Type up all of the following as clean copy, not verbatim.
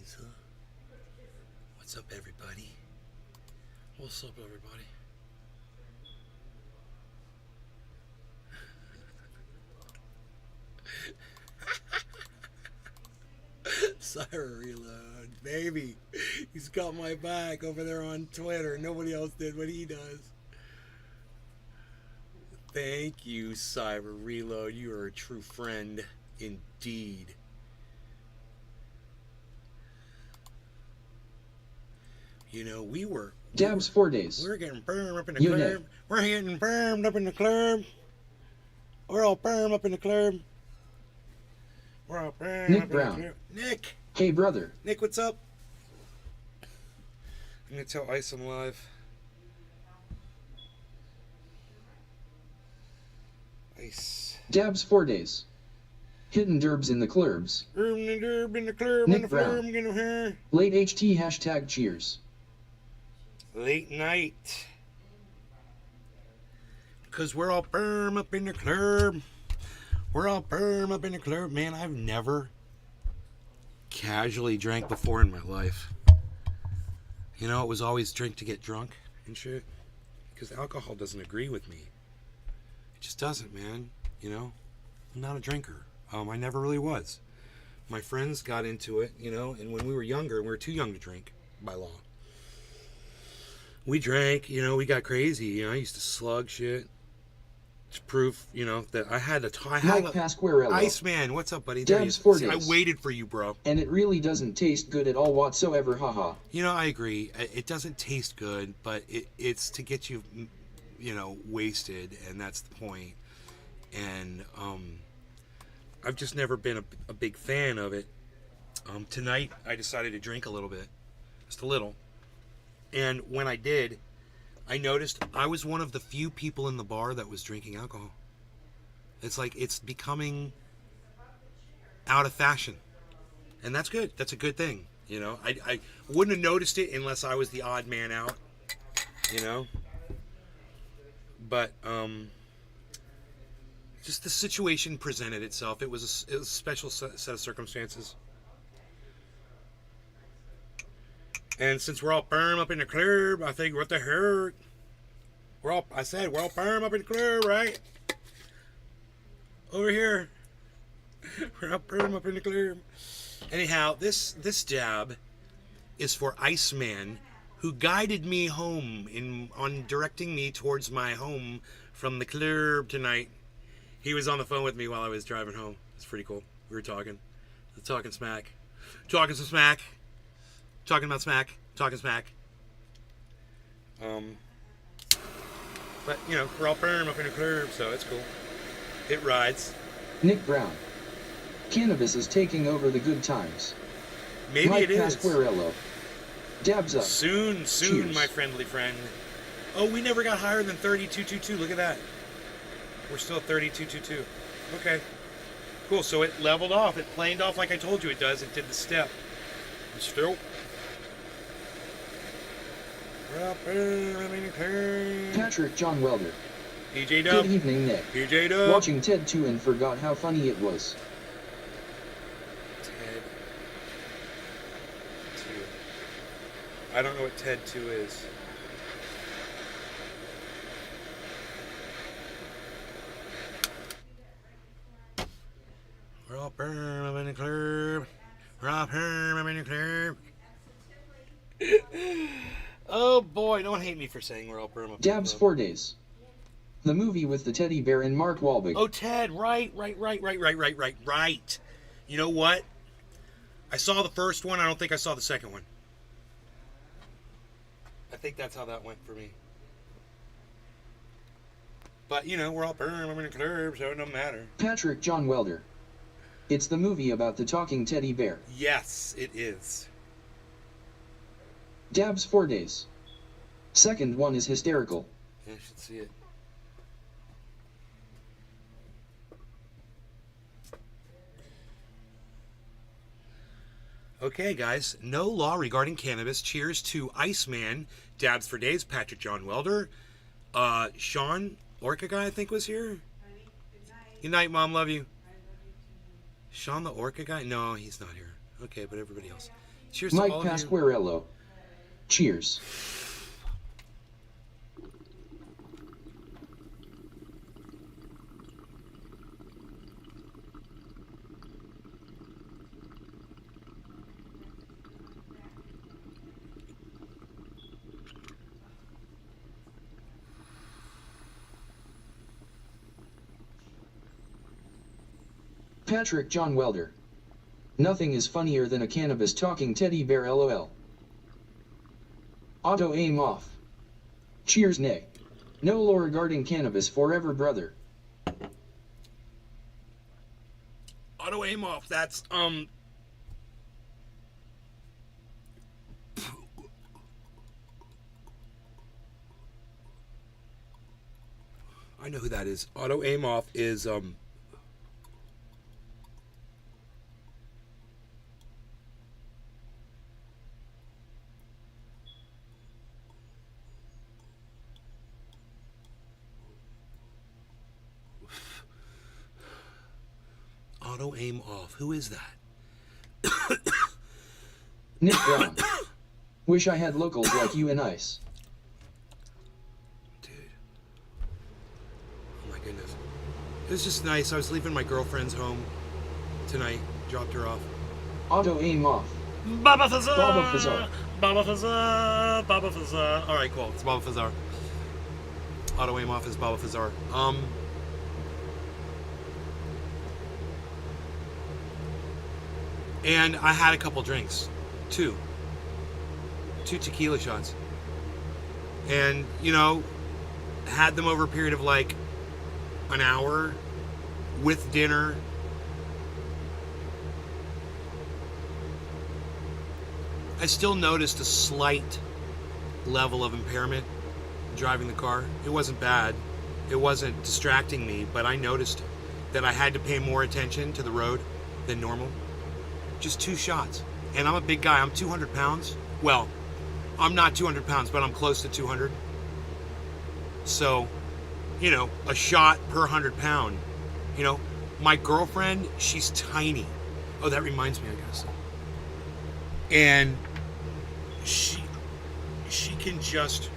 So, what's up, everybody? What's up, everybody? Sorry, reload, baby. He's got my back over there on Twitter. Nobody else did what he does. Thank you, Cyber Reload. You are a true friend indeed. You know, Dabs 4 days. We're getting firm up in the Clerb. We're getting firmed up in the Clerb. We're all firm up in the Clerb. We're all firm Nick up Brown. in the Clerb. Nick. Hey, brother. Nick, what's up? I'm gonna tell Ice I'm live. Ice. Dabs 4 days. Hidden derbs in the Clerbs. Derb in the Clerb. Nick in the Brown. Firm, getting her. Late HT hashtag cheers. Late night. Because we're all firm up in the Clerb. We're all firm up in the Clerb. Man, I've never casually drank before in my life. You know, it was always drink to get drunk and shit. Because alcohol doesn't agree with me. It just doesn't, man. You know, I'm not a drinker. I never really was. My friends got into it, you know, and when we were younger, we were too young to drink by law. We drank, you know, we got crazy. You know, I used to slug shit. It's proof, you know, that I had a Mike Pasquarello. Iceman, what's up, buddy? Dabs 4 days. I waited for you, bro. And it really doesn't taste good at all whatsoever, haha. You know, I agree. It doesn't taste good, but it's to get you, you know, wasted, and that's the point. And I've just never been a big fan of it. Tonight, I decided to drink a little bit, just a little. And when I did, I noticed I was one of the few people in the bar that was drinking alcohol. It's like it's becoming out of fashion. And that's good. That's a good thing. You know, I wouldn't have noticed it unless I was the odd man out. You know? But, just the situation presented itself. It was a special set of circumstances. And since we're all firm up in the Clerb, I think what the heck? We're all firm up in the Clerb, right? Over here. We're all firm up in the Clerb. Anyhow, this dab is for Iceman, who guided me home on directing me towards my home from the Clerb tonight. He was on the phone with me while I was driving home. It's pretty cool. We were talking smack. Talking some smack. Talking about smack. Talking smack. But, you know, we're all firm up in the Clerb, so it's cool. It rides. Nick Brown. Cannabis is taking over the good times. Maybe Mike it is. Pasquarello. Dabs up. Soon, Cheers. my friendly friend. Oh, we never got higher than 3222. Look at that. We're still at 3222. Okay. Cool. So it leveled off. It planed off like I told you it does. It did the step. It's still. Patrick John Welder. DJ Dub. Good evening, Nick. DJ Dub. Watching Ted 2 and forgot how funny it was. Ted 2. I don't know what Ted 2 is. We're all firm up in the Clerb. We're all firm up in the Clerb. Oh boy, don't hate me for saying we're all firm up. Dabs 4 days. The movie with the teddy bear and Mark Wahlberg. Oh, Ted, right. You know what? I saw the first one. I don't think I saw the second one. I think that's how that went for me. But, you know, we're all firm up in the Clerb, so it don't matter. Patrick John Welder. It's the movie about the talking teddy bear. Yes, it is. Dabs 4 days. Second one is hysterical. Yeah, I should see it. Okay, guys. No law regarding cannabis. Cheers to Iceman. Dabs for days. Patrick John Welder. Sean Orca guy, I think, was here. Good night, Mom. Love you. Sean the Orca guy? No, he's not here. Okay, but everybody else. Cheers to Mike all of you. Pasquarello. Cheers. Patrick John Welder. Nothing is funnier than a cannabis talking teddy bear LOL. Auto aim off. Cheers nay. No law regarding cannabis forever brother. Auto aim off. That's I know who that is. Auto aim off is auto aim off. Who is that? Nick Brown. Wish I had locals like you and Ice. Dude. Oh my goodness. It was just nice. I was leaving my girlfriend's home tonight. Dropped her off. Auto aim off. Baba Fazar! Baba Fazar. Baba Fazar! Baba Fazar! Alright, cool. It's Baba Fazar. Auto aim off is Baba Fazar. And I had a couple drinks. Two tequila shots. And, you know, had them over a period of like an hour with dinner. I still noticed a slight level of impairment driving the car. It wasn't bad. It wasn't distracting me, but I noticed that I had to pay more attention to the road than normal. Just 2 shots. And I'm a big guy. I'm 200 pounds. Well, I'm not 200 pounds, but I'm close to 200. So, you know, a shot per 100 pound. You know, my girlfriend, she's tiny. Oh, that reminds me, I guess. And she can just,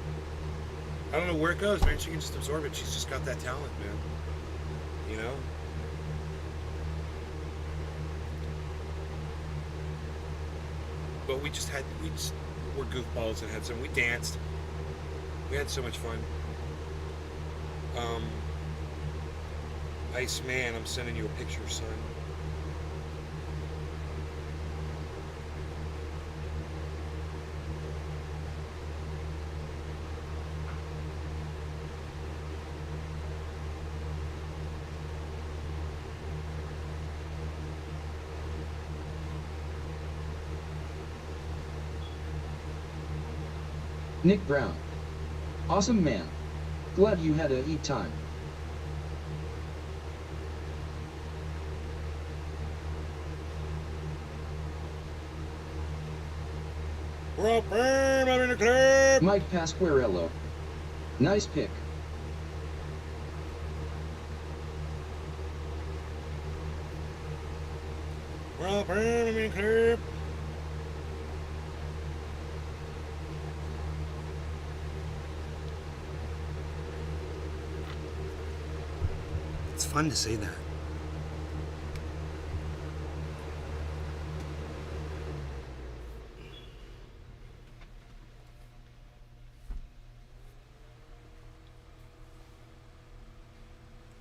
I don't know where it goes, man. She can just absorb it. She's just got that talent, man. You know? But we were goofballs and we danced. We had so much fun. Ice Man, I'm sending you a picture, son. Nick Brown. Awesome man. Glad you had a eat time. We're all Ferm, I'm in the Clerb. Mike Pasquarello. Nice pick. We're all Ferm, I'm in the Clerb. It's fun to say that.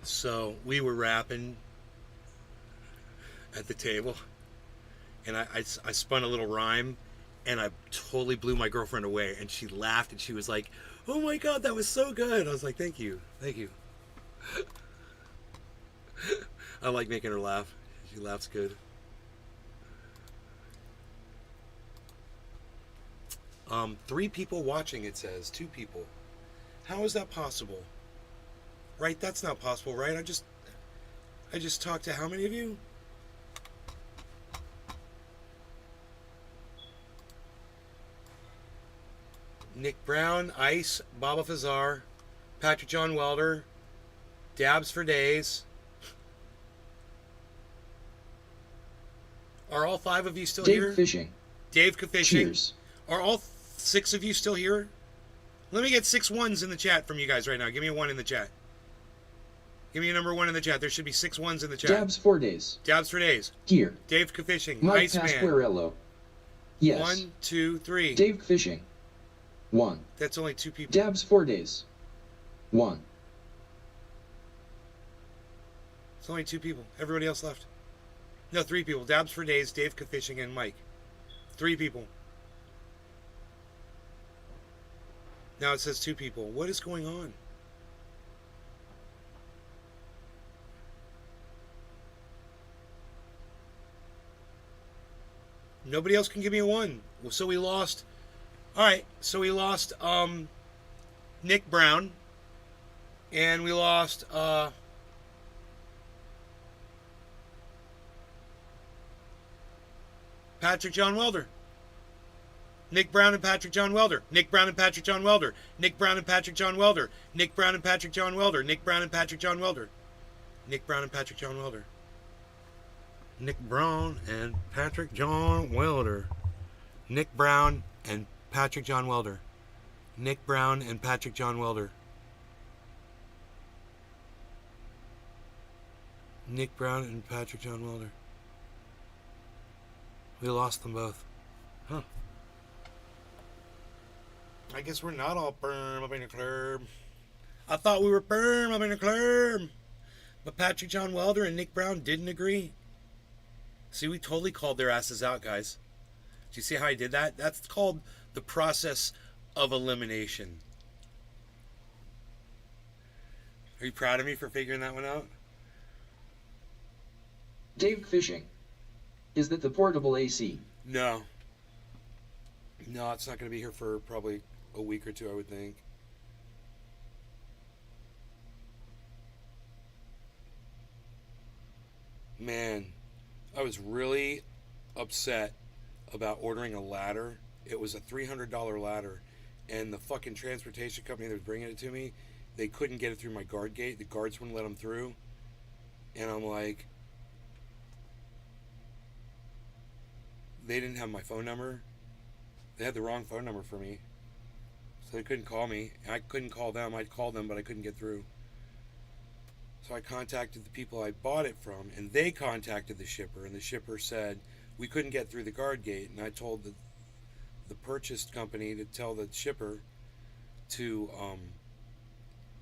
So we were rapping at the table, and I spun a little rhyme, and I totally blew my girlfriend away, and she laughed, and she was like, "Oh my God, that was so good." I was like, thank you. I like making her laugh. She laughs good. 3 people watching, it says. 2 people. How is that possible? Right? That's not possible, right? I just talked to how many of you? Nick Brown, Ice, Baba Fazar, Patrick John Welder, Dabs for Days. Are all 5 of you still Dave here? Fishing. Dave Kafishing. Cheers. Are all 6 of you still here? Let me get 6 ones in the chat from you guys right now. Give me a 1 in the chat. Give me a number 1 in the chat. There should be 6 ones in the chat. Dabs 4 days. Dabs for days. Here. Dave Kafishing. Mike Iceman. Pasquarello. Yes. 1, 2, 3. Dave Fishing. 1. That's only 2 people. Dabs 4 days. 1. It's only 2 people. Everybody else left. No, 3 people. Dabs for days, Dave Kafishing, and Mike. 3 people. Now it says 2 people. What is going on? Nobody else can give me a 1. Well, so we lost. All right, so we lost Nick Brown, and we lost Patrick John Welder. Nick Brown and Patrick John Welder. Nick Brown and Patrick John Welder. Nick Brown and Patrick John Welder. Nick Brown and Patrick John Welder. Nick Brown and Patrick John Welder. Nick Brown and Patrick John Welder. Nick Brown and Patrick John Welder. Nick Brown and Patrick John Welder. Nick Brown and Patrick John Welder. Nick Brown and Patrick John Welder. We lost them both. Huh. I guess we're not all Ferm up in the Clerb. I thought we were Ferm up in the Clerb. But Patrick John Welder and Nick Brown didn't agree. See, we totally called their asses out, guys. Do you see how I did that? That's called the process of elimination. Are you proud of me for figuring that one out? Dave Fishing. Is that the portable AC? No. No, it's not going to be here for probably a week or 2, I would think. Man, I was really upset about ordering a ladder. It was a $300 ladder, and the fucking transportation company that was bringing it to me, they couldn't get it through my guard gate. The guards wouldn't let them through. And I'm like, they didn't have my phone number. They had the wrong phone number for me. So they couldn't call me. I couldn't call them. I'd call them, but I couldn't get through. So I contacted the people I bought it from, and they contacted the shipper, and the shipper said, we couldn't get through the guard gate. And I told the purchased company to tell the shipper to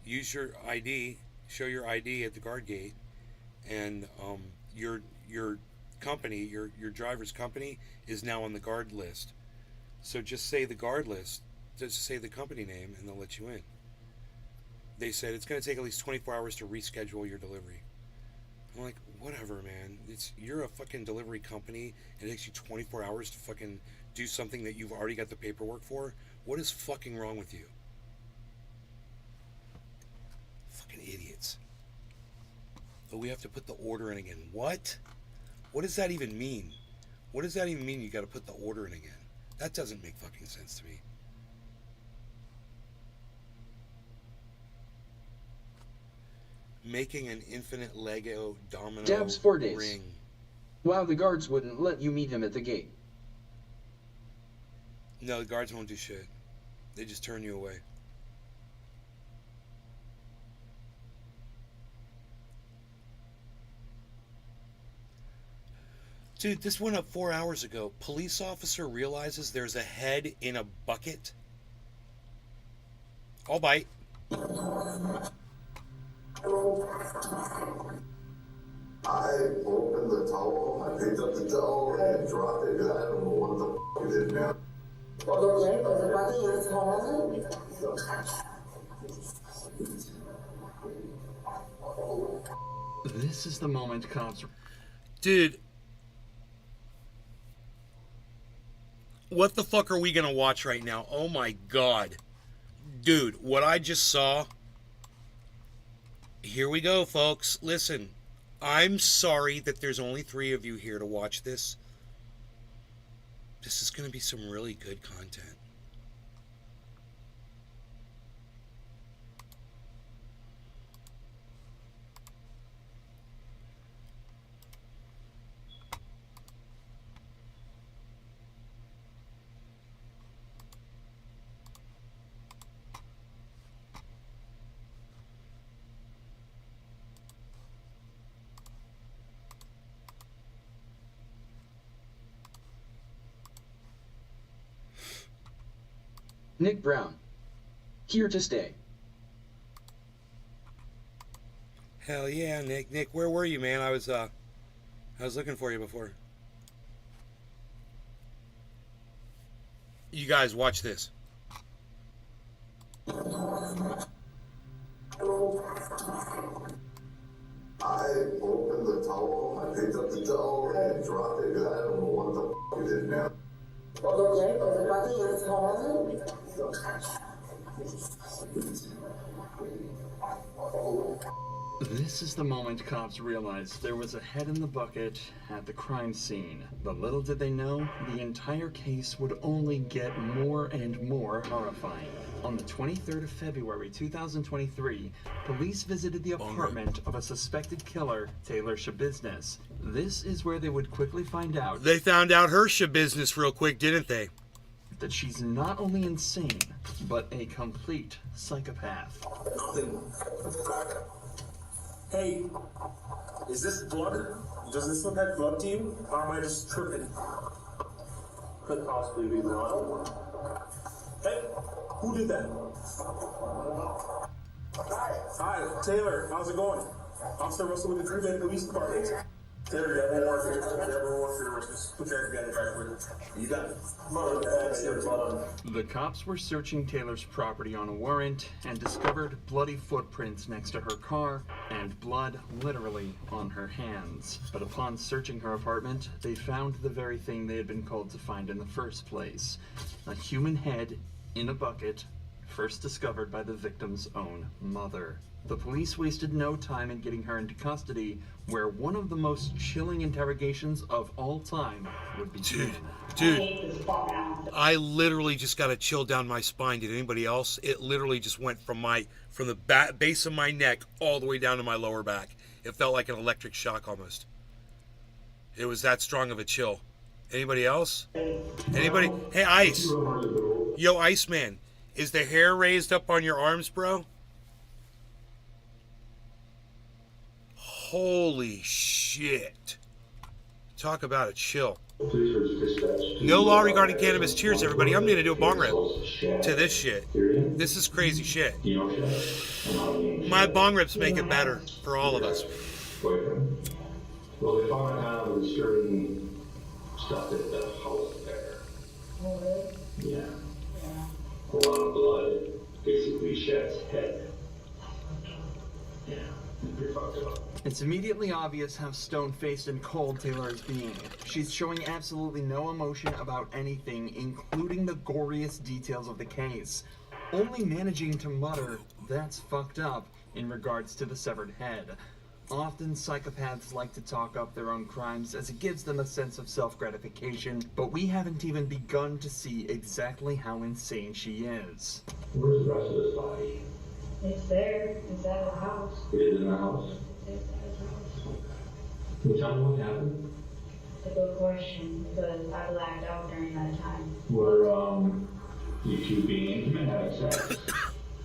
use your ID, show your ID at the guard gate, and your company, your driver's company is now on the guard list. So just say the guard list, just say the company name, and they'll let you in. They said it's going to take at least 24 hours to reschedule your delivery. I'm like, whatever, man. You're a fucking delivery company, and it takes you 24 hours to fucking do something that you've already got the paperwork for? What is fucking wrong with you? Fucking idiots. Oh, we have to put the order in again. What? What does that even mean? What does that even mean you got to put the order in again? That doesn't make fucking sense to me. Making an infinite Lego domino Dabs 4 days. ring. Wow, the guards wouldn't let you meet him at the gate. No, the guards won't do shit. They just turn you away. Dude, this went up 4 hours ago. Police officer realizes there's a head in a bucket. I'll bite. I opened the towel, I picked up the towel and dropped it. I don't know what the fuck it is, man. This is the moment counts. Dude. What the fuck are we gonna watch right now? Oh my god. Dude, what I just saw. Here we go, folks. Listen, I'm sorry that there's only 3 of you here to watch this. This is gonna be some really good content. Nick Brown. Here to stay. Hell yeah, Nick. Nick, where were you, man? I was looking for you before. You guys, watch this. I opened the towel, I picked up the towel and dropped it. I don't know what the it is now. This is the moment cops realized there was a head in the bucket at the crime scene. But little did they know, the entire case would only get more and more horrifying. On the 23rd of February 2023, police visited the apartment of a suspected killer, Taylor Shabiznes. This is where they would quickly find out They found out her business real quick, didn't they? that she's not only insane, but a complete psychopath. Nothing. Hey, is this blood? Does this look like blood to you? Or am I just tripping? Could possibly be blood. Hey, who did that? Hi, Taylor. How's it going? Officer Russell with the Greenville Police Department. Taylor, you have one more for your just put your hands together. You got it. Come on, The cops were searching Taylor's property on a warrant and discovered bloody footprints next to her car and blood literally on her hands. But upon searching her apartment, they found the very thing they had been called to find in the first place: a human head in a bucket, first discovered by the victim's own mother. The police wasted no time in getting her into custody, where one of the most chilling interrogations of all time would begin. Dude, I literally just got a chill down my spine. Did anybody else? It literally just went from the base of my neck all the way down to my lower back. It felt like an electric shock almost. It was that strong of a chill. Anybody else? Anybody? Hey, Ice. Yo, Iceman. Is the hair raised up on your arms, bro? Holy shit. Talk about a chill. No law regarding cannabis. Cheers, everybody. I'm going to do a bong rip to this shit. This is crazy shit. My bong rips make it better for all of us. Boyfriend. Well, they found out kind of disturbing stuff at the house there. Oh, really? Yeah. Yeah. A lot of blood. Basically, Shad's head. Yeah. Pretty fucked up. It's immediately obvious how stone-faced and cold Taylor is being. She's showing absolutely no emotion about anything, including the goriest details of the case. Only managing to mutter, "That's fucked up," in regards to the severed head. Often psychopaths like to talk up their own crimes as it gives them a sense of self-gratification, but we haven't even begun to see exactly how insane she is. Where's the rest of this body? It's there, inside the house. It is in the house. It's inside his house. Can you tell me what happened? It's a good question, because I blacked out during that time. Were, you two being intimate, having sex?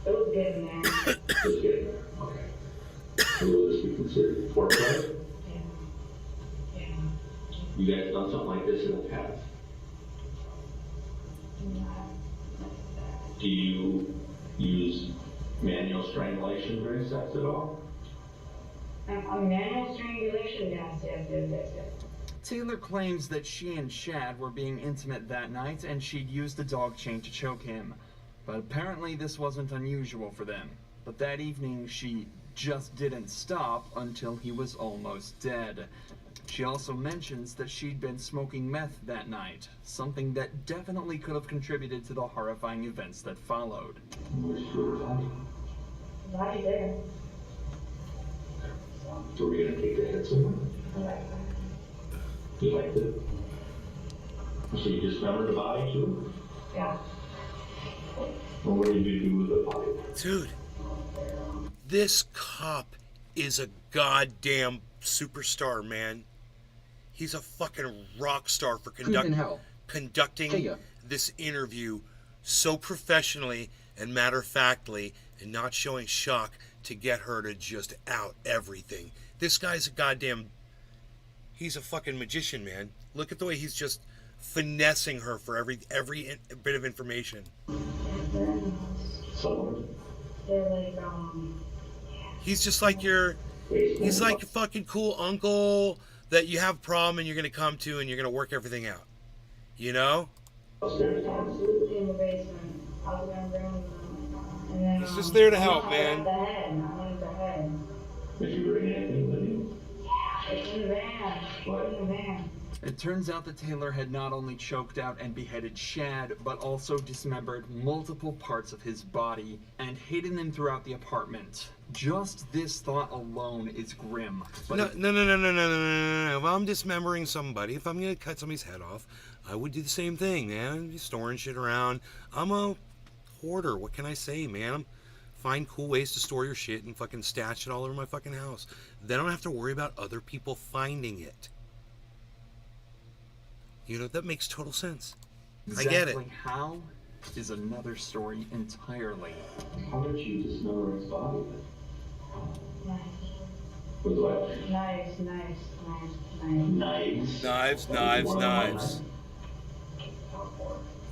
It was getting there. Just getting there. Okay. So will this be considered foreplay? Yeah. Yeah. You guys done something like this in the past? Not Do you use manual strangulation during sex at all? a manual strangulation, yes. Taylor claims that she and Shad were being intimate that night and she'd used the dog chain to choke him. But apparently this wasn't unusual for them. But that evening she just didn't stop until he was almost dead. She also mentions that she'd been smoking meth that night, something that definitely could have contributed to the horrifying events that followed. Where's your body? The body there. So we're gonna take the head somewhere? I like that. You liked it? So you dismembered the body too? Yeah. Well, what did you do with the body? Dude, this cop is a goddamn superstar, man. He's a fucking rock star for Prove in hell. conducting Hey-ya. this interview so professionally and matter-of-factly and not showing shock to get her to just out everything. This guy's a goddamn... He's a fucking magician, man. Look at the way he's just finessing her for every bit of information. They're in the house. Someone? They're like, He's just like he's like your fucking cool uncle that you have a problem and you're gonna come to and you're gonna work everything out. You know? absolutely in the basement. I was gonna bring them. And then, He's just there to help, I man. got the head. I wanted the head. Did you bring anything with you? Yeah, it's in the van. What? It's in the van. It turns out that Taylor had not only choked out and beheaded Shad, but also dismembered multiple parts of his body and hidden them throughout the apartment. Just this thought alone is grim. But No. If I'm dismembering somebody, if I'm gonna cut somebody's head off, I would do the same thing, man. Be storing shit around. I'm a hoarder. What can I say, man? Find cool ways to store your shit and fucking stash it all over my fucking house. Then I don't have to worry about other people finding it. You know, that makes total sense. exactly I get it. how is another story entirely. How did you dismember his body then? Nice. With what? Nice. Knives? Knives.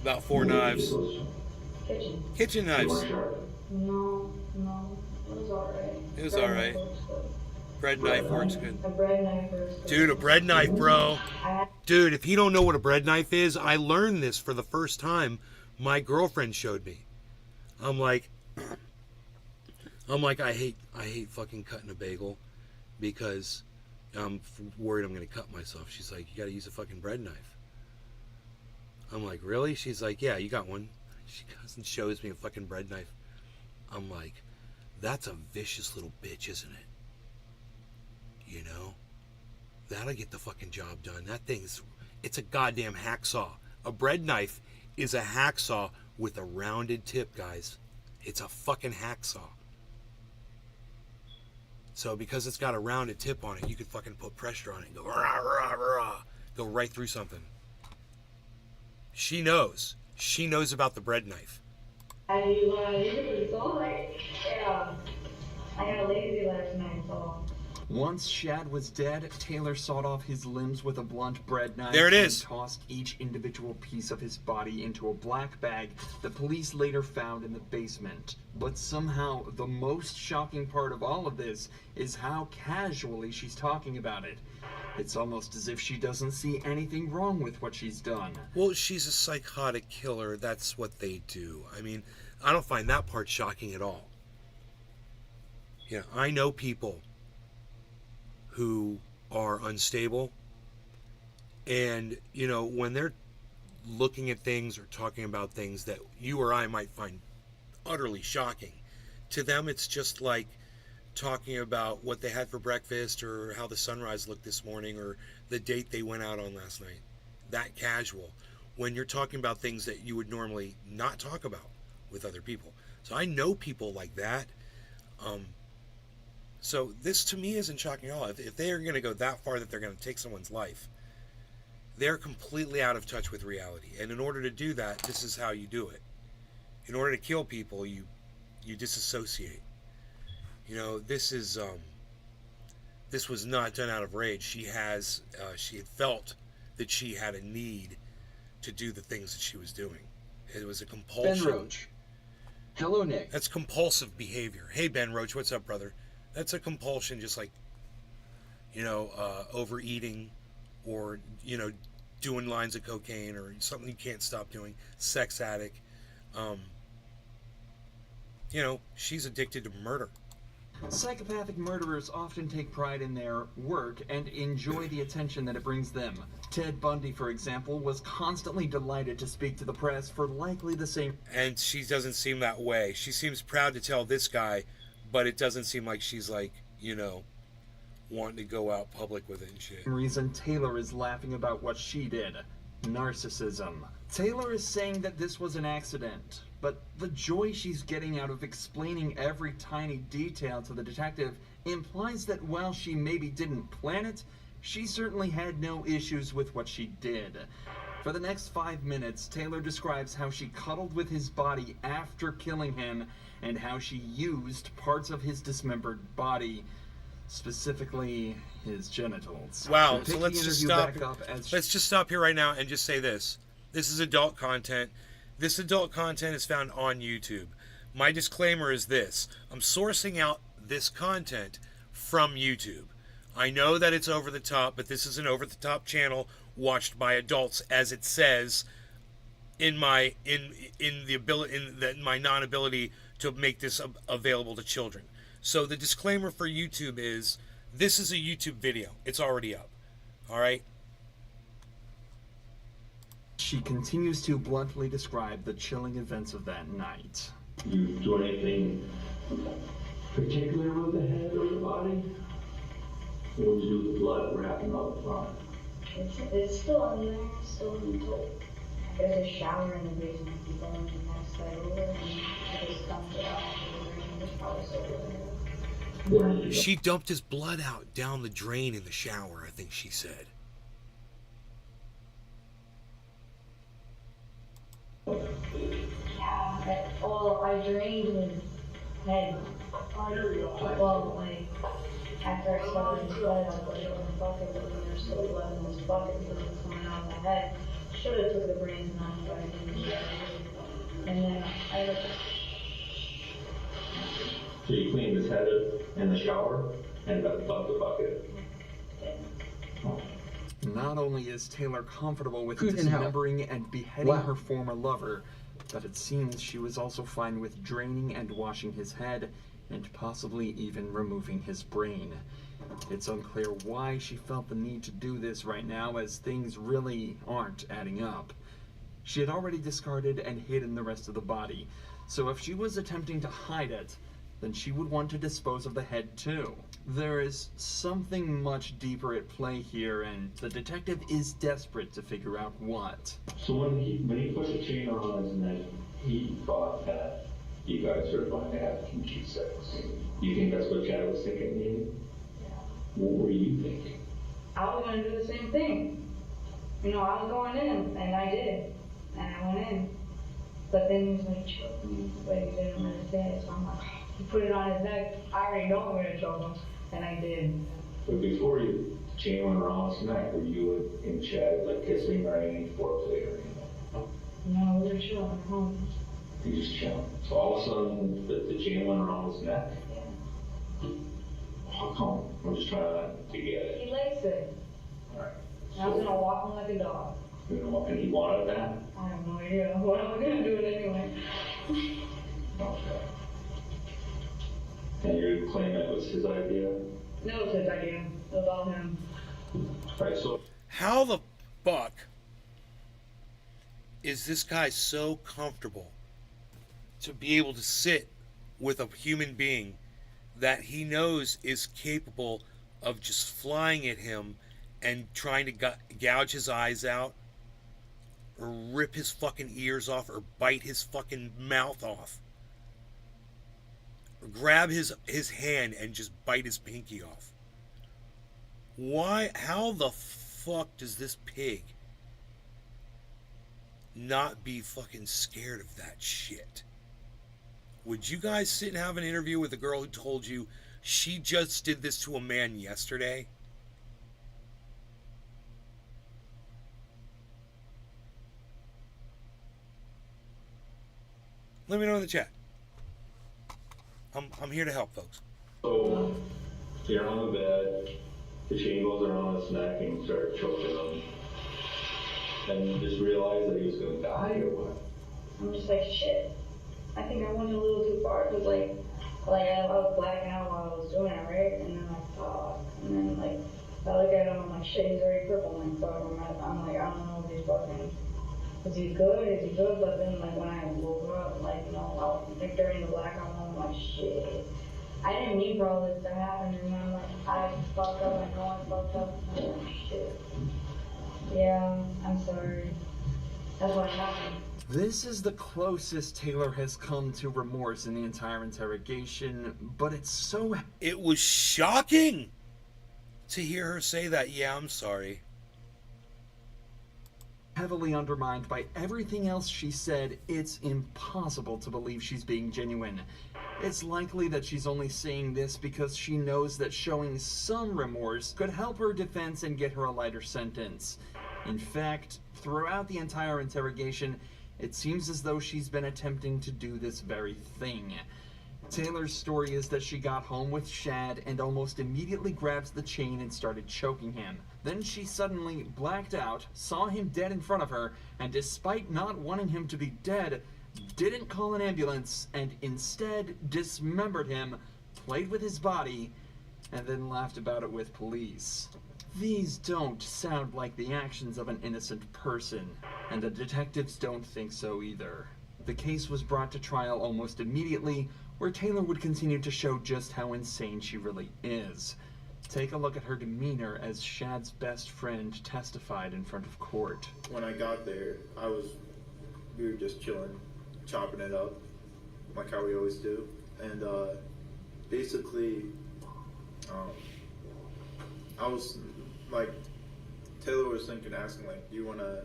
About 4 knives. Kitchen. Kitchen knives. No. It was alright. It was alright. Bread knife works good. A bread knife works good. Dude, a bread knife, bro. I Dude, if you don't know what a bread knife is, I learned this for the first time. My girlfriend showed me. I'm like, I hate fucking cutting a bagel because I'm worried I'm gonna cut myself. She's like, you gotta use a fucking bread knife. I'm like, really? She's like, yeah, you got one. She goes and shows me a fucking bread knife. I'm like, that's a vicious little bitch, isn't it? You know? That'll get the fucking job done. That it's a goddamn hacksaw. A bread knife is a hacksaw with a rounded tip, guys. It's a fucking hacksaw. So because it's got a rounded tip on it, you could fucking put pressure on it and go rah, rah, rah, go right through something. She knows. She knows about the bread knife. so like, yeah. I got lazy last night, so. Once Shad was dead, Taylor sawed off his limbs with a blunt bread knife. There it is. And tossed each individual piece of his body into a black bag the police later found in the basement. But somehow, the most shocking part of all of this is how casually she's talking about it. It's almost as if she doesn't see anything wrong with what she's done. Well, she's a psychotic killer. That's what they do. I mean, I don't find that part shocking at all. Yeah, I know people who are unstable, and you know, when they're looking at things or talking about things that you or I might find utterly shocking, to them it's just like talking about what they had for breakfast or how the sunrise looked this morning or the date they went out on last night. That casual, when you're talking about things that you would normally not talk about with other people. So I know people like that. So this to me isn't shocking at all. If they are going to go that far that they're going to take someone's life, they're completely out of touch with reality. And in order to do that, this is how you do it. In order to kill people, you disassociate. You know, this was not done out of rage. She had felt that she had a need to do the things that she was doing. It was a compulsion. Ben Roach. Hello, Nick. That's compulsive behavior. Hey, Ben Roach, what's up, brother? That's a compulsion, just like, you know, overeating or, you know, doing lines of cocaine or something you can't stop doing. Sex addict. You know, she's addicted to murder. Psychopathic murderers often take pride in their work and enjoy the attention that it brings them. Ted Bundy, for example, was constantly delighted to speak to the press for likely the same And she doesn't seem that way. She seems proud to tell this guy, but it doesn't seem like she's like, you know, wanting to go out public with it and shit. reason Taylor is laughing about what she did. Narcissism. Taylor is saying that this was an accident, but the joy she's getting out of explaining every tiny detail to the detective implies that while she maybe didn't plan it, she certainly had no issues with what she did. For the next 5 minutes, Taylor describes how she cuddled with his body after killing him and how she used parts of his dismembered body, specifically his genitals. Wow, To so pick let's the just interview stop. back up as Let's just stop here right now and just say this. This is adult content. This adult content is found on YouTube. My disclaimer is this: I'm sourcing out this content from YouTube. I know that it's over the top, but this is an over the top channel watched by adults, as it says in my my non-ability to make this available to children. So the disclaimer for YouTube is this is a YouTube video. It's already up. All right. She continues to bluntly describe the chilling events of that night. You do anything particular with the head or the body? What would you do with the blood wrapping up front? It's still in there, still in the toilet. There's a shower in the basement. You go in the next side over and I just dumped it out. There's probably still in there. She dumped his blood out down the drain in the shower, I think she said. Yeah, well, I drained his head. Well, like, after I started his blood, I put it in the bucket, but when there's still blood in this bucket because it's coming out of my head, should have took the brains and but I didn't do that. And then I looked. So you cleaned his head in the shower and got the bucket. Oh. Not only is Taylor comfortable with Good in hell. dismembering and beheading Wow. her former lover, but it seems she was also fine with draining and washing his head, and possibly even removing his brain. It's unclear why she felt the need to do this right now, as things really aren't adding up. She had already discarded and hidden the rest of the body, so if she was attempting to hide it, then she would want to dispose of the head too. There is something much deeper at play here, and the detective is desperate to figure out what. So when he put the chain on his neck, he thought that you guys are going to have kinky sex. You think that's what Chad was thinking, maybe? What were you thinking? I was gonna do the same thing. You know, I was going in, and I did. And I went in. But then he was gonna choke me, but he didn't really say it, so I'm like, he put it on his neck. I already know I'm gonna choke him, and I did. But before you chain went around his neck, were you and Chad like kissing or any foreplay or anything? No, we were chilling at home. You just chilling. So all of a sudden the chain went around his neck? Yeah. How come? I'm just trying to get it. He likes it. Alright. I was gonna walk him like a dog. You know, and he wanted that? I have no idea. What am I gonna do it anyway? Okay. And you're claiming it was his idea? No, it was his idea. It was all him. Alright, so How the fuck is this guy so comfortable to be able to sit with a human being that he knows is capable of just flying at him and trying to gouge his eyes out, or rip his fucking ears off, or bite his fucking mouth off, or grab his hand and just bite his pinky off? Why? How the fuck does this pig not be fucking scared of that shit? Would you guys sit and have an interview with a girl who told you she just did this to a man yesterday? Let me know in the chat. I'm here to help, folks. So you're on the bed, the chain goes around his neck and you start choking him. And you just realize that he was gonna die or what? I'm just like, shit. I think I went a little too far, because like I was blacking out while I was doing it, right? And then I thought, and then like, I look at him, I'm like, shit, he's already crippling. So I'm like, I don't know if he's fucking, is he good? But then like when I woke up, like, you know, like during the blackout, I'm like, shit. I didn't mean for all this to happen, and I'm like, I fucked up, I know I fucked up. I'm like, shit. Yeah, I'm sorry. That's what happened. This is the closest Taylor has come to remorse in the entire interrogation, but it's so... It was shocking to hear her say that. Yeah, I'm sorry. heavily undermined by everything else she said, it's impossible to believe she's being genuine. It's likely that she's only saying this because she knows that showing some remorse could help her defense and get her a lighter sentence. In fact, throughout the entire interrogation, It seems as though she's been attempting to do this very thing. Taylor's story is that she got home with Shad and almost immediately grabs the chain and started choking him. Then she suddenly blacked out, saw him dead in front of her, and despite not wanting him to be dead, didn't call an ambulance and instead dismembered him, played with his body, and then laughed about it with police. These don't sound like the actions of an innocent person, and the detectives don't think so either. The case was brought to trial almost immediately, where Taylor would continue to show just how insane she really is. Take a look at her demeanor as Shad's best friend testified in front of court. When I got there, we were just chilling, chopping it up, like how we always do. And basically, I was like, Taylor was asking like, you wanna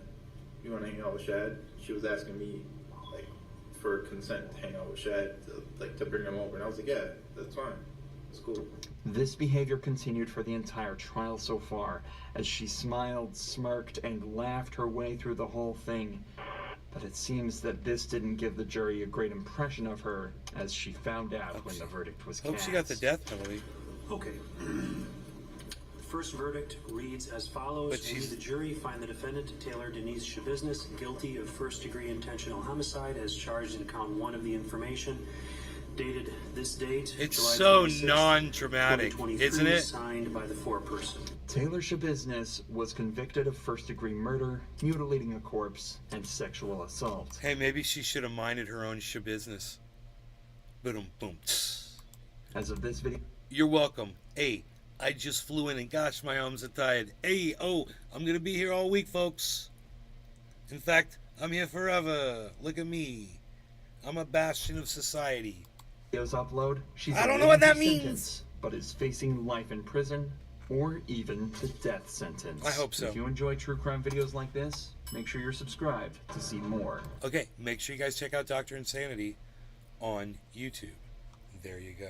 hang out with Shad? She was asking me like for consent to hang out with Shad, to bring him over, and I was like, yeah, that's fine, it's cool. This behavior continued for the entire trial so far, as she smiled, smirked, and laughed her way through the whole thing. But it seems that this didn't give the jury a great impression of her, as she found out when the verdict was cast. Hope she got the death penalty. Okay. First verdict reads as follows. But she's... The jury find the defendant, Taylor Denise Shabusiness, guilty of first-degree intentional homicide as charged in count 1 of the information. Dated this date, it's July so 26th, non-dramatic, isn't it? Signed by the foreperson. Taylor Shabusiness was convicted of first-degree murder, mutilating a corpse, and sexual assault. Hey, maybe she should have minded her own business. Boom, boom. As of this video... You're welcome. Hey, I just flew in and gosh, my arms are tired. Hey, I'm gonna be here all week, folks. In fact, I'm here forever. Look at me. I'm a bastion of society. Videos upload, she's I don't know what that sentence, means, but is facing life in prison or even the death sentence. I hope so. If you enjoy true crime videos like this, make sure you're subscribed to see more. Okay, make sure you guys check out Dr. Insanity on YouTube. There you go.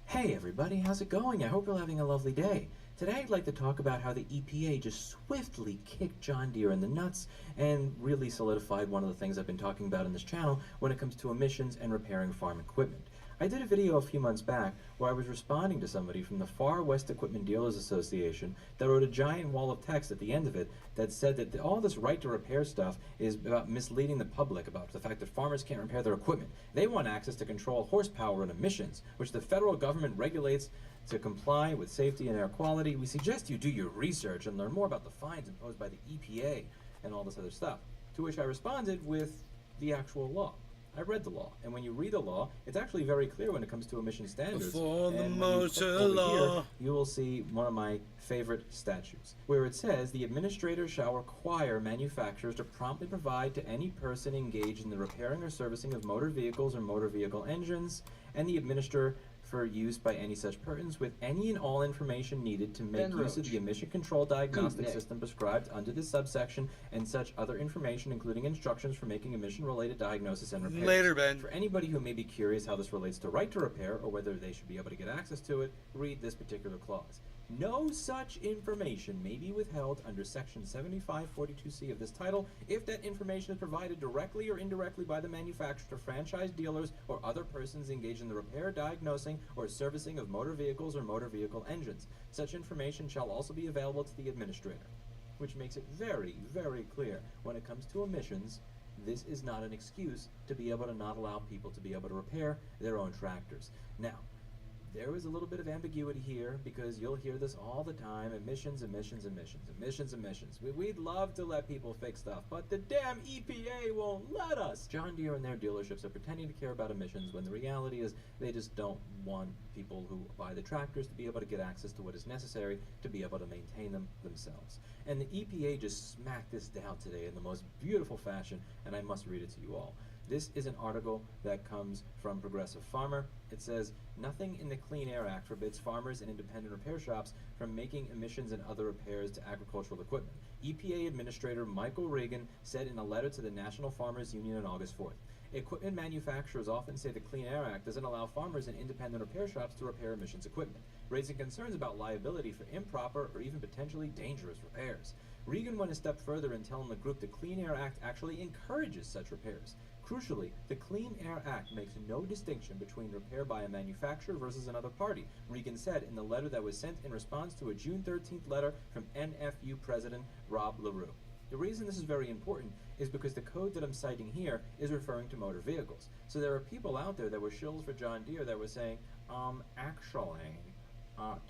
Hey everybody, how's it going? I hope you're having a lovely day. Today I'd like to talk about how the EPA just swiftly kicked John Deere in the nuts and really solidified one of the things I've been talking about in this channel when it comes to emissions and repairing farm equipment. I did a video a few months back where I was responding to somebody from the Far West Equipment Dealers Association that wrote a giant wall of text at the end of it that said that all this right to repair stuff is about misleading the public about the fact that farmers can't repair their equipment. They want access to control horsepower and emissions, which the federal government regulates to comply with safety and air quality. We suggest you do your research and learn more about the fines imposed by the EPA and all this other stuff. To which I responded with the actual law. I read the law, and when you read a law, it's actually very clear when it comes to emission standards. Before the and motor law, here, you will see one of my favorite statutes, where it says the administrator shall require manufacturers to promptly provide to any person engaged in the repairing or servicing of motor vehicles or motor vehicle engines, and the administrator for use by any such persons with any and all information needed to make use of the emission control diagnostic system prescribed under this subsection and such other information, including instructions for making emission-related diagnosis and repairs. Later, Ben. For anybody who may be curious how this relates to right to repair or whether they should be able to get access to it, read this particular clause. No such information may be withheld under Section 7542C of this title if that information is provided directly or indirectly by the manufacturer to franchise dealers or other persons engaged in the repair, diagnosing, or servicing of motor vehicles or motor vehicle engines. Such information shall also be available to the administrator, which makes it very, very clear when it comes to emissions. This is not an excuse to be able to not allow people to be able to repair their own tractors. Now, there is a little bit of ambiguity here because you'll hear this all the time. Emissions, emissions, emissions, emissions, emissions. We'd love to let people fix stuff, but the damn EPA won't let us. John Deere and their dealerships are pretending to care about emissions when the reality is they just don't want people who buy the tractors to be able to get access to what is necessary to be able to maintain them themselves. And the EPA just smacked this down today in the most beautiful fashion, and I must read it to you all. This is an article that comes from Progressive Farmer. It says, nothing in the Clean Air Act forbids farmers and independent repair shops from making emissions and other repairs to agricultural equipment. EPA Administrator Michael Regan said in a letter to the National Farmers Union on August 4th. Equipment manufacturers often say the Clean Air Act doesn't allow farmers and independent repair shops to repair emissions equipment, raising concerns about liability for improper or even potentially dangerous repairs. Regan went a step further in telling the group the Clean Air Act actually encourages such repairs. Crucially, the Clean Air Act makes no distinction between repair by a manufacturer versus another party, Regan said in the letter that was sent in response to a June 13th letter from NFU President Rob LaRue. The reason this is very important is because the code that I'm citing here is referring to motor vehicles. So there are people out there that were shills for John Deere that were saying,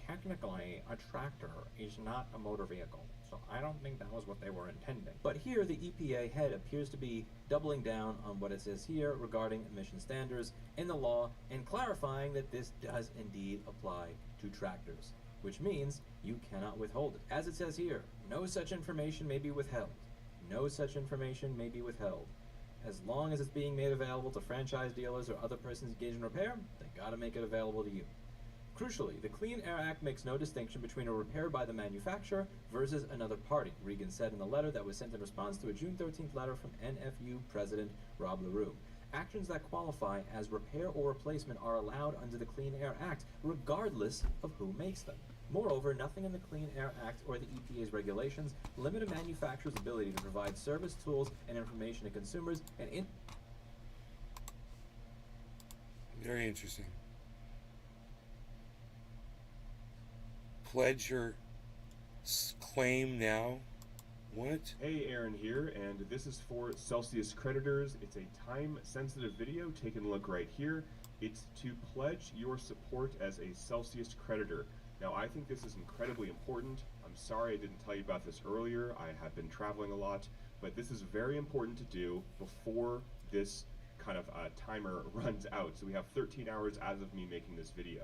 technically a tractor is not a motor vehicle. So I don't think that was what they were intending. But here the EPA head appears to be doubling down on what it says here regarding emission standards in the law and clarifying that this does indeed apply to tractors, which means you cannot withhold it. As it says here, no such information may be withheld. No such information may be withheld. As long as it's being made available to franchise dealers or other persons engaged in repair, they gotta make it available to you. Crucially, the Clean Air Act makes no distinction between a repair by the manufacturer versus another party, Regan said in the letter that was sent in response to a June 13th letter from NFU President Rob LaRue. Actions that qualify as repair or replacement are allowed under the Clean Air Act, regardless of who makes them. Moreover, nothing in the Clean Air Act or the EPA's regulations limit a manufacturer's ability to provide service, tools, and information to consumers and Very interesting. Pledge your claim now. What? Hey, Aaron here, and this is for Celsius creditors. It's a time-sensitive video. Take a look right here. It's to pledge your support as a Celsius creditor. Now, I think this is incredibly important. I'm sorry I didn't tell you about this earlier. I have been traveling a lot, but this is very important to do before this kind of timer runs out. So we have 13 hours as of me making this video.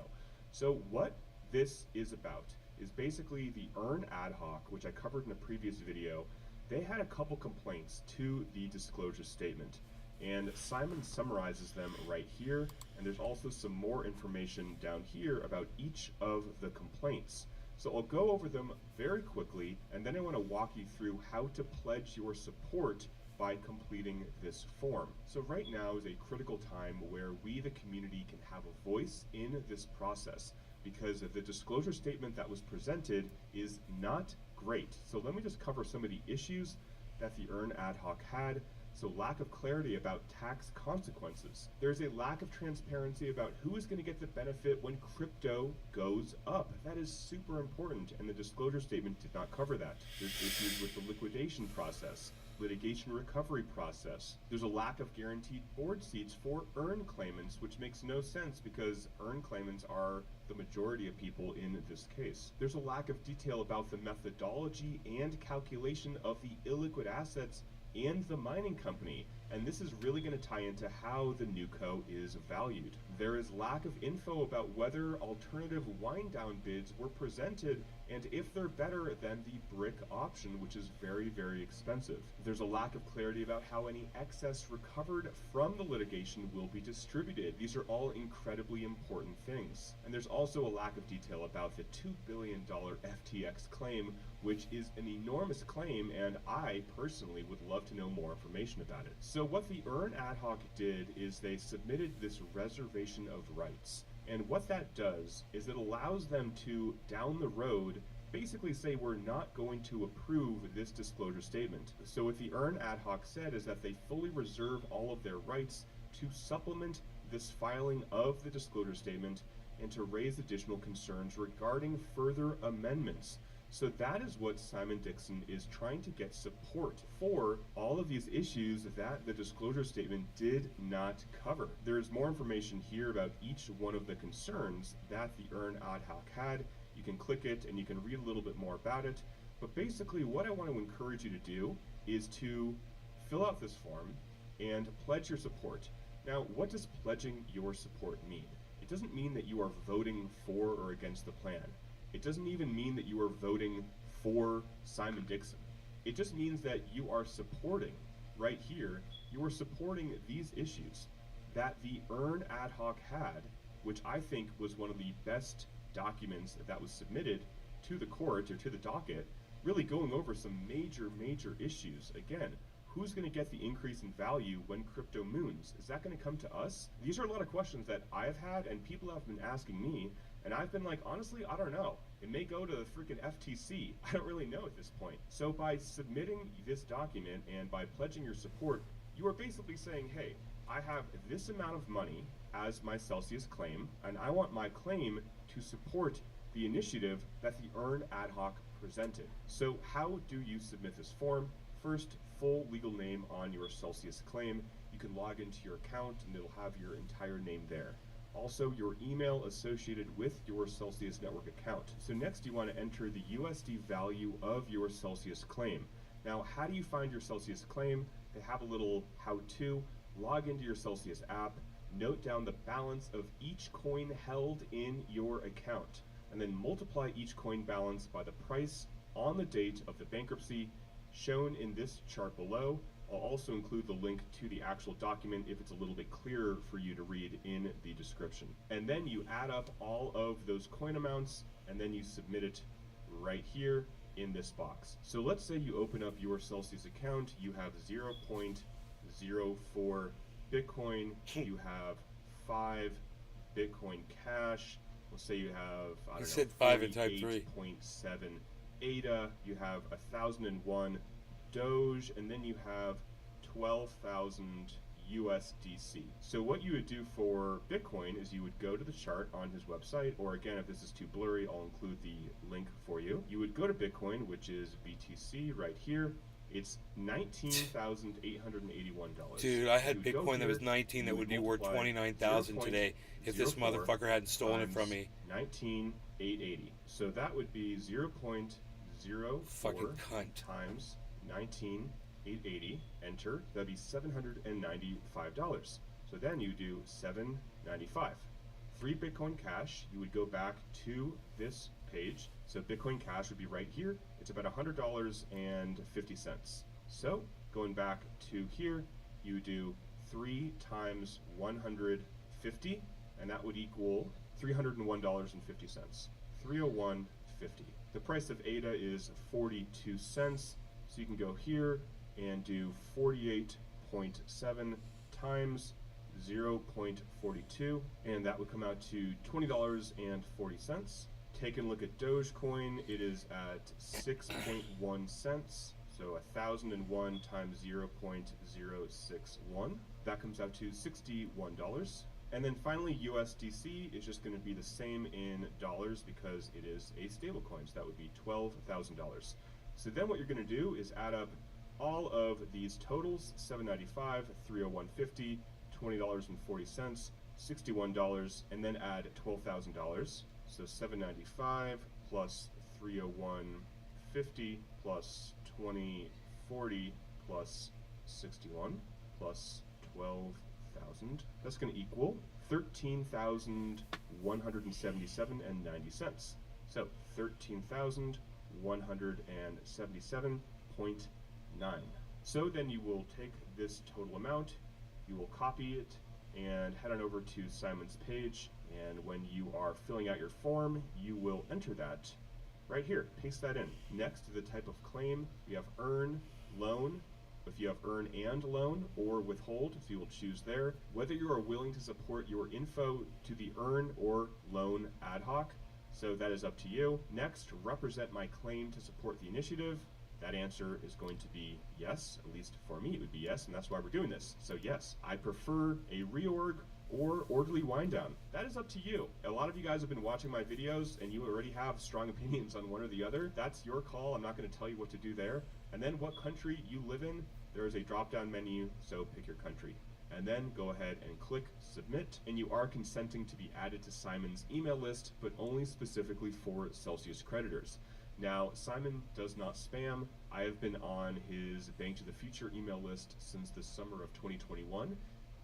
So what this is about is basically the Earn ad hoc, which I covered in a previous video. They had a couple complaints to the disclosure statement, and Simon summarizes them right here, and there's also some more information down here about each of the complaints. So I'll go over them very quickly, and then I want to walk you through how to pledge your support by completing this form. So right now is a critical time where we, the community, can have a voice in this process, because the disclosure statement that was presented is not great. So let me just cover some of the issues that the Earn ad hoc had. So lack of clarity about tax consequences. There's a lack of transparency about who is going to get the benefit when crypto goes up. That is super important, and the disclosure statement did not cover that. There's issues with the liquidation process, litigation recovery process. There's a lack of guaranteed board seats for Earn claimants, which makes no sense because Earn claimants are the majority of people in this case. There's a lack of detail about the methodology and calculation of the illiquid assets and the mining company, and this is really going to tie into how the NewCo is valued. There is lack of info about whether alternative wind down bids were presented and if they're better than the brick option, which is very, very expensive. There's a lack of clarity about how any excess recovered from the litigation will be distributed. These are all incredibly important things. And there's also a lack of detail about the $2 billion FTX claim, which is an enormous claim, and I personally would love to know more information about it. So what the Earn ad hoc did is they submitted this reservation of rights. And what that does is it allows them to, down the road, basically say we're not going to approve this disclosure statement. So what the Earn ad hoc said is that they fully reserve all of their rights to supplement this filing of the disclosure statement and to raise additional concerns regarding further amendments. So that is what Simon Dixon is trying to get support for, all of these issues that the disclosure statement did not cover. There is more information here about each one of the concerns that the Earn ad hoc had. You can click it and you can read a little bit more about it. But basically what I want to encourage you to do is to fill out this form and pledge your support. Now, what does pledging your support mean? It doesn't mean that you are voting for or against the plan. It doesn't even mean that you are voting for Simon Dixon. It just means that you are supporting right here, you are supporting these issues that the Earn ad hoc had, which I think was one of the best documents that was submitted to the court or to the docket, really going over some major issues. Again, who's going to get the increase in value when crypto moons? Is that going to come to us? These are a lot of questions that I've had and people have been asking me, and I've been like, honestly, I don't know. It may go to the freaking FTC. I don't really know at this point. So by submitting this document and by pledging your support, you are basically saying, hey, I have this amount of money as my Celsius claim, and I want my claim to support the initiative that the Earn ad hoc presented. So how do you submit this form? First, full legal name on your Celsius claim. You can log into your account and it'll have your entire name there. Also, your email associated with your Celsius network account. So next you want to enter the USD value of your Celsius claim. Now, how do you find your Celsius claim? They have a little how-to. Log into your Celsius app, note down the balance of each coin held in your account, and then multiply each coin balance by the price on the date of the bankruptcy shown in this chart below. I'll also include the link to the actual document if it's a little bit clearer for you to read in the description. And then you add up all of those coin amounts and then you submit it right here in this box. So let's say you open up your Celsius account, you have 0.04 Bitcoin, you have 5 Bitcoin Cash, let's say you have, I don't know, said 5 in type 3. 48.7 ADA, you have 1,001 Doge, and then you have 12,000 USDC. So what you would do for Bitcoin is you would go to the chart on his website, or again, if this is too blurry, I'll include the link for you. You would go to Bitcoin, which is BTC right here. It's $19,881. Dude, I had Bitcoin that was 19 that would be worth 29,000 today if this motherfucker hadn't stolen it from me. 19,880. So that would be 0.04 fucking cunt times 19,880. Enter. That'd be $795. So then you do $795. Free Bitcoin Cash. You would go back to this page. So Bitcoin Cash would be right here. It's about $100.50. So going back to here, you do 3 times 150, and that would equal $301.50. $301.50. The price of ADA is 42 cents. So you can go here and do 48.7 times 0.42, and that would come out to $20.40. Taking a look at Dogecoin, it is at 6.1 cents, so 1,001 times 0.061. That comes out to $61. And then finally, USDC is just going to be the same in dollars because it is a stablecoin, so that would be $12,000. So then what you're going to do is add up all of these totals, $795, $301.50, $20.40, $61, and then add $12,000. So $795 plus $301.50 plus $20.40 plus 61 plus 12,000. That's going to equal $13,177.90. So 13,177.9. So then you will take this total amount, you will copy it, and head on over to Simon's page. And when you are filling out your form, you will enter that right here. Paste that in. Next to the type of claim, we have earn, loan. If you have earn and loan, or withhold, so you will choose there. Whether you are willing to support your info to the earn or loan ad hoc, so that is up to you. Next, represent my claim to support the initiative. That answer is going to be yes, at least for me it would be yes, and that's why we're doing this. So yes, I prefer a reorg or orderly wind down. That is up to you. A lot of you guys have been watching my videos and you already have strong opinions on one or the other. That's your call. I'm not going to tell you what to do there. And then what country you live in, there is a drop-down menu, so pick your country. And then go ahead and click submit, and you are consenting to be added to Simon's email list, but only specifically for Celsius creditors. Now, Simon does not spam. I have been on his Bank to the Future email list since the summer of 2021.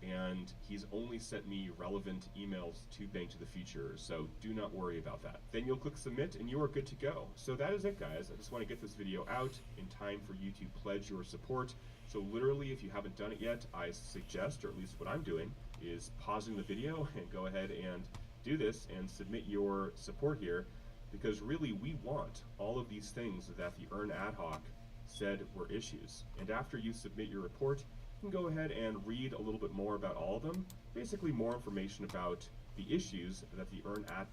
and he's only sent me relevant emails to Bank to the Future, so do not worry about that. Then you'll click submit and you are good to go. So that is it, guys. I just want to get this video out in time for you to pledge your support. So literally, if you haven't done it yet, I suggest, or at least what I'm doing, is pausing the video and go ahead and do this and submit your support here, because really we want all of these things that the Earn Ad Hoc said were issues. And after you submit your report, you can go ahead and read a little bit more about all of them, basically more information about the issues that the Earn Ad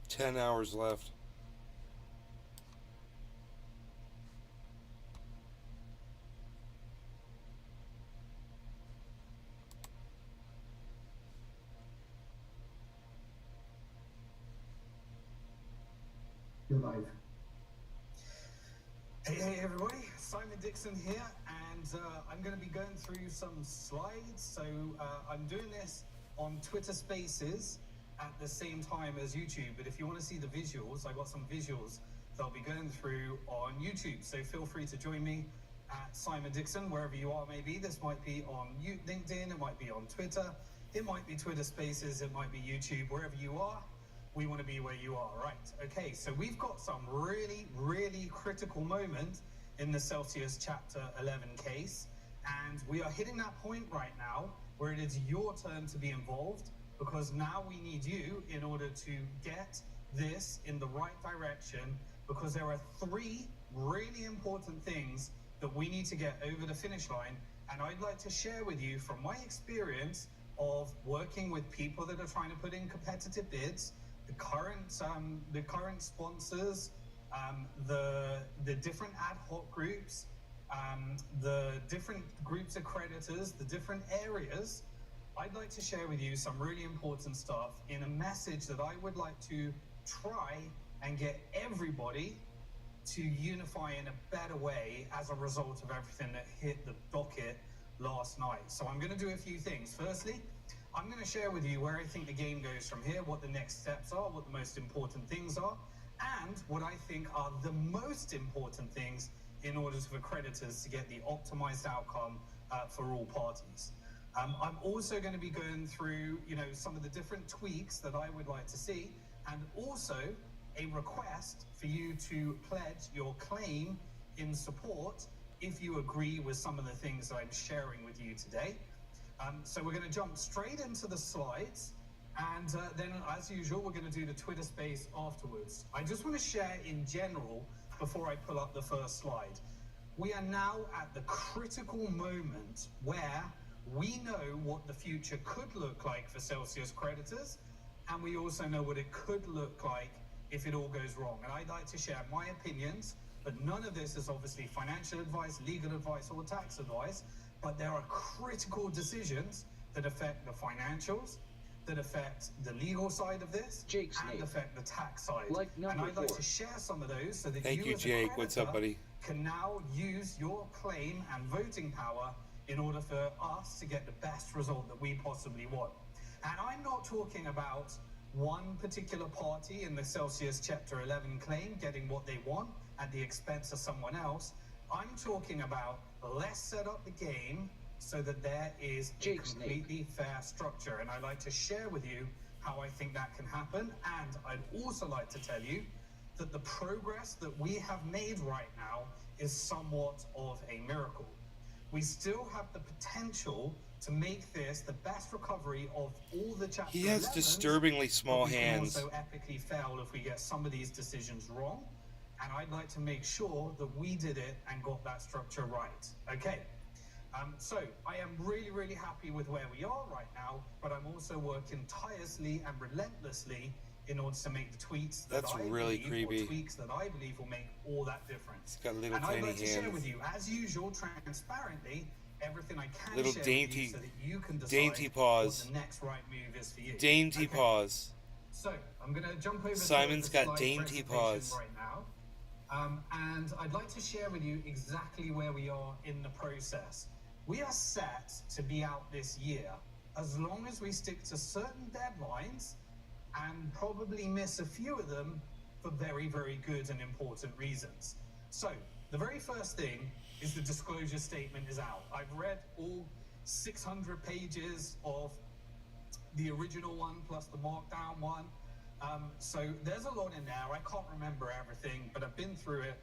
Ten hours left. You're live. Hey everybody, Simon Dixon here, and I'm going to be going through some slides. So I'm doing this on Twitter Spaces at the same time as YouTube, but if you want to see the visuals, I got some visuals that I'll be going through on YouTube. So feel free to join me at Simon Dixon, wherever you are maybe. This might be on LinkedIn, it might be on Twitter, it might be Twitter Spaces, it might be YouTube, wherever you are. We want to be where you are, right? Okay, so we've got some really, really critical moment in the Celsius Chapter 11 case, and we are hitting that point right now where it is your turn to be involved, because now we need you in order to get this in the right direction, because there are three really important things that we need to get over the finish line. And I'd like to share with you from my experience of working with people that are trying to put in competitive bids, the current sponsors, the different ad hoc groups, the different groups of creditors, the different areas. I'd like to share with you some really important stuff in a message that I would like to try and get everybody to unify in a better way as a result of everything that hit the docket last night. So I'm going to do a few things. Firstly, I'm going to share with you where I think the game goes from here, what the next steps are, what the most important things are, and what I think are the most important things in order for creditors to get the optimized outcome for all parties. I'm also going to be going through, some of the different tweaks that I would like to see, and also a request for you to pledge your claim in support if you agree with some of the things that I'm sharing with you today. So we're going to jump straight into the slides, and then, as usual, we're going to do the Twitter space afterwards. I just want to share in general, before I pull up the first slide, we are now at the critical moment where we know what the future could look like for Celsius creditors, and we also know what it could look like if it all goes wrong. And I'd like to share my opinions, but none of this is obviously financial advice, legal advice, or tax advice, but there are critical decisions that affect the financials, that affect the legal side of this, and affect the tax side. And I'd like to share some of those so that Thank you, as a Jake. What's up, creditor, buddy? can now use your claim and voting power in order for us to get the best result that we possibly want. And I'm not talking about one particular party in the Celsius Chapter 11 claim getting what they want at the expense of someone else. I'm talking about, let's set up the game so that there is a completely fair structure. And I'd like to share with you how I think that can happen. And I'd also like to tell you that the progress that we have made right now is somewhat of a miracle. We still have the potential to make this the best recovery of all the chapter He has 11s, disturbingly small but we hands. can also epically fail if we get some of these decisions wrong. And I'd like to make sure that we did it and got that structure right. Okay. So I am really, really happy with where we are right now, but I'm also working tirelessly and relentlessly in order to make the tweets that That's I really believe, creepy. or tweaks that I believe will make all that difference. He's got little and tiny I'd like to share hands. with you, as usual, transparently, everything I can Little share dainty- with you so that you can decide dainty paws. what the next right move is for you. Dainty Okay. paws. So I'm going to jump over Simon's to the got slide dainty presentation paws. right now. And I'd like to share with you exactly where we are in the process. We are set to be out this year as long as we stick to certain deadlines and probably miss a few of them for very, very good and important reasons. So the very first thing is the disclosure statement is out. I've read all 600 pages of the original one plus the markdown one. So there's a lot in there. I can't remember everything, but I've been through it.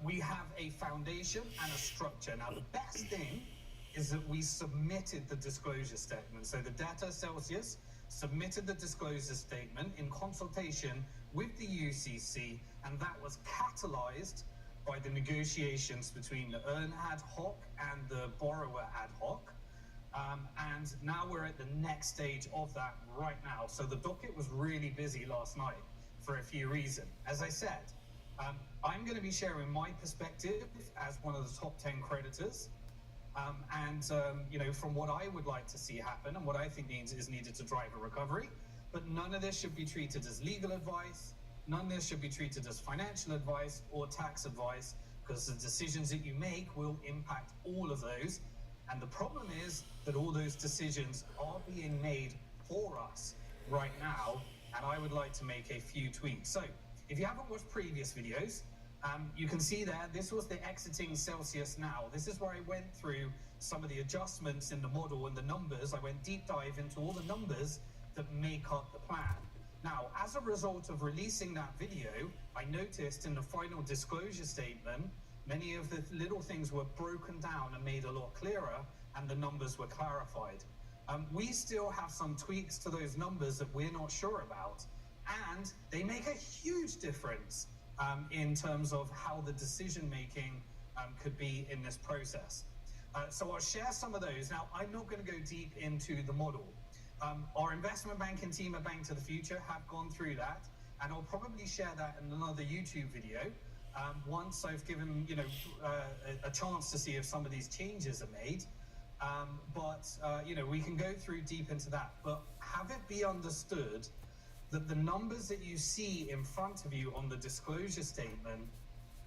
We have a foundation and a structure. Now, the best thing is that we submitted the disclosure statement. So the debtor, Celsius, submitted the disclosure statement in consultation with the UCC, and that was catalyzed by the negotiations between the earn ad hoc and the borrower ad hoc. And now we're at the next stage of that right now. So the docket was really busy last night for a few reasons. As I said, I'm going to be sharing my perspective as one of the top 10 creditors. From what I would like to see happen and what I think is needed to drive a recovery. But none of this should be treated as legal advice. None of this should be treated as financial advice or tax advice, because the decisions that you make will impact all of those. And the problem is that all those decisions are being made for us right now, and I would like to make a few tweaks. So if you haven't watched previous videos, you can see there, this was the exiting Celsius now. This is where I went through some of the adjustments in the model and the numbers. I went deep dive into all the numbers that make up the plan. Now, as a result of releasing that video, I noticed in the final disclosure statement, many of the little things were broken down and made a lot clearer, and the numbers were clarified. We still have some tweaks to those numbers that we're not sure about, and they make a huge difference in terms of how the decision making could be in this process. So I'll share some of those. Now, I'm not going to go deep into the model. Our investment banking team at Bank to the Future have gone through that, and I'll probably share that in another YouTube video once I've given a chance to see if some of these changes are made. We can go through deep into that, but have it be understood that the numbers that you see in front of you on the disclosure statement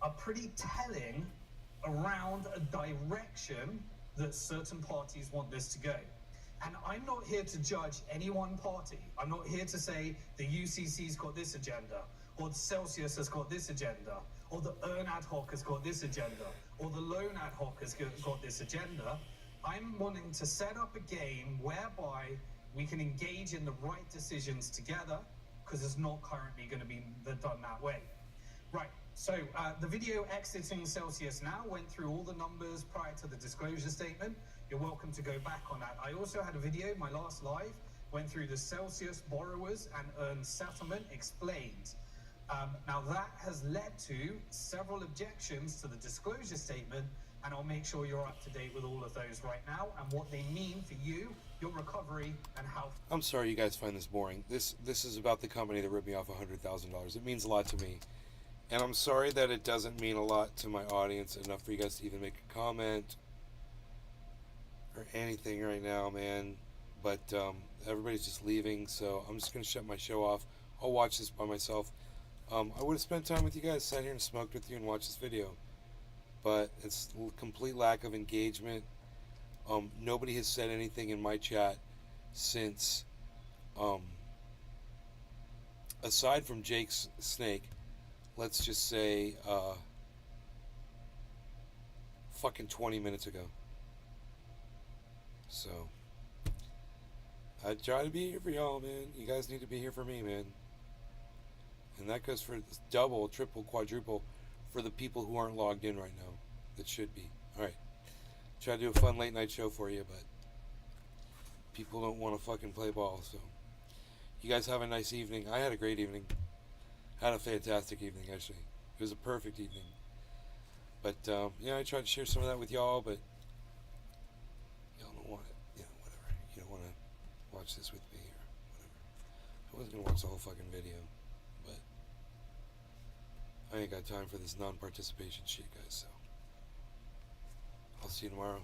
are pretty telling around a direction that certain parties want this to go. And I'm not here to judge any one party. I'm not here to say the UCC's got this agenda, or the Celsius has got this agenda, or the earn ad hoc has got this agenda, or the loan ad hoc has got this agenda. I'm wanting to set up a game whereby we can engage in the right decisions together, because it's not currently going to be done that way. Right, so the video exiting Celsius now went through all the numbers prior to the disclosure statement. You're welcome to go back on that. I also had a video, my last live, went through the Celsius borrowers and earn settlement explained. Now that has led to several objections to the disclosure statement, and I'll make sure you're up to date with all of those right now and what they mean for you, your recovery, and how. I'm sorry you guys find this boring. This is about the company that ripped me off $100,000. It means a lot to me. And I'm sorry that it doesn't mean a lot to my audience enough for you guys to even make a comment or anything right now, man. But everybody's just leaving, so I'm just going to shut my show off. I'll watch this by myself. I would have spent time with you guys, sat here and smoked with you and watched this video. But it's a complete lack of engagement. Nobody has said anything in my chat since, aside from Jake's snake, let's just say, fucking 20 minutes ago. So, I try to be here for y'all, man. You guys need to be here for me, man. And that goes for double, triple, quadruple for the people who aren't logged in right now. That should be. Alright. Try to do a fun late night show for you, but people don't want to fucking play ball. So you guys have a nice evening. I had a great evening. Had a fantastic evening, actually. It was a perfect evening. But yeah, I tried to share some of that with y'all, but y'all don't want it. You know, whatever. You don't want to watch this with me or whatever. I wasn't gonna watch the whole fucking video, but I ain't got time for this non-participation shit, guys. So I'll see you tomorrow.